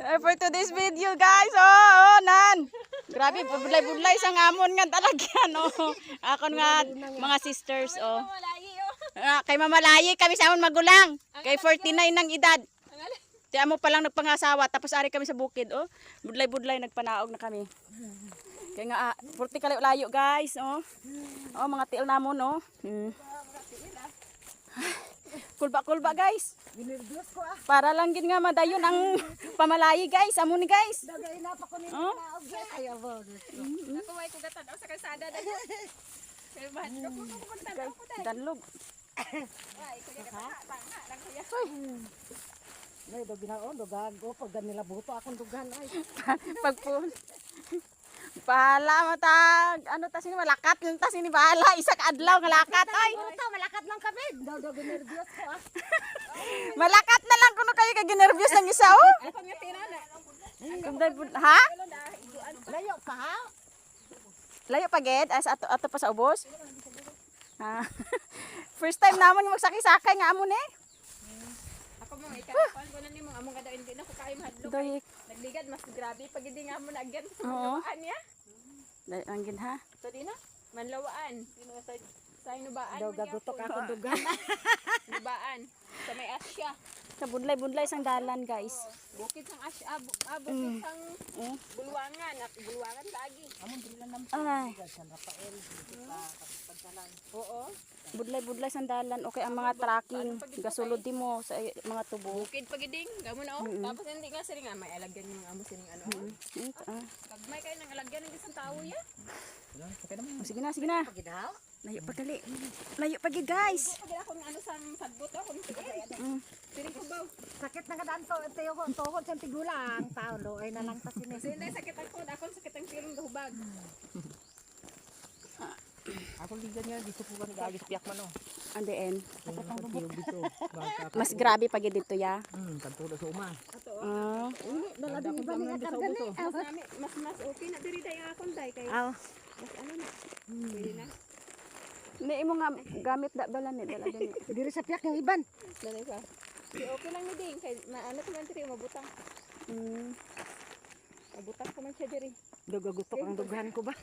For today's video guys, oh, nan. Grabe, budlay-budlay sa ngamon nga talagyan, oh. Akon nga mga sisters, oh. Kay mamalayi kami sa amon magulang. Kay 49 ng edad. Tiyan mo palang nagpangasawa, tapos ari kami sa bukid, oh. Budlay-budlay nagpanaog na kami. Kaya nga, 40 kalayo guys, oh. Oh, mga tiil namon, oh. Kulba-kulba guys. Ginirdos ko ah. Para lang gid nga madayon ang pamalayi guys, amo ni guys. Dagay na pa ko ni Oh? naog. Ay abo. Nakuway ko gatan sa kalsada na. Kaya bahad ko po pumunta ko dai. Danlog. Ay, kuya ka tanga lang kuya. Nay do ginaon do gago pag ganila buto akong dugan ay. Pagpul. Bahala matag, ano ta sini malakat, yung ta sini bahala, isa ka adlaw nga lakat ay. Buto malakat lang kami. Do ginirdos ko ah. Malakat na lang kuno kayo kay ginervyos ng isa oh. Ako nga tinana. Ha? Layo pa ha. Layo pa ged as ato pa sa ubos. Ha. First time namon yung magsakay-sakay nga amo ni. Ako mo ikakapan ko na nimo among kada hindi na ko kay mahadlok. Doy. Nagligad mas grabe pag hindi nga mo na agyan sa Oo. manlawaan niya. Dai angin ha. So di na manlawaan. Sino sa inubaan? Do gagutok akong dugan. Inubaan. Sa may Asya. Sa budlay-budlay sang dalan guys. Bukid sang Asya, bukid sang Oh. Bulwangan at Bulwangan lagi. Ay, Oo. budlay-budlay sang dalan okay ang mga tracking. Gasulod di mo sa mga tubo. Bukid pagiding, gamo na oh. Tapos hindi nga sila nga may alagyan yung amo sining ano. Pag may kayo nang alagyan ng isang tao ya. Oh, sige na, sige na. Pagidaw. Layo pa gali. Layo pa gid guys. Pag ako ng ano sa sadbot ako ng sige. Sining ko ba? Sakit na kadaan to ito yung tuhod sa tigulang tao do ay na lang ta sini. Hindi sakit ako sakit ang piling gahubag. Ako ligan nga dito po kami gagi sa piyak man oh. Andein. Dito. Mas grabe pa gid dito ya. Kantulo sa uma. Ato. Ah. Dala din ba ni karga ni. Mas okay na diri day akon day kay. Aw. Mas ano na. Pwede na. Ni imo nga gamit dala ni dala din. Diri sa piyak yung iban. Dali ka. Okay lang ni ding kay ano ko man diri mabutang. Mabutang ko man siya diri. Do gagutok ang dugan ko ba.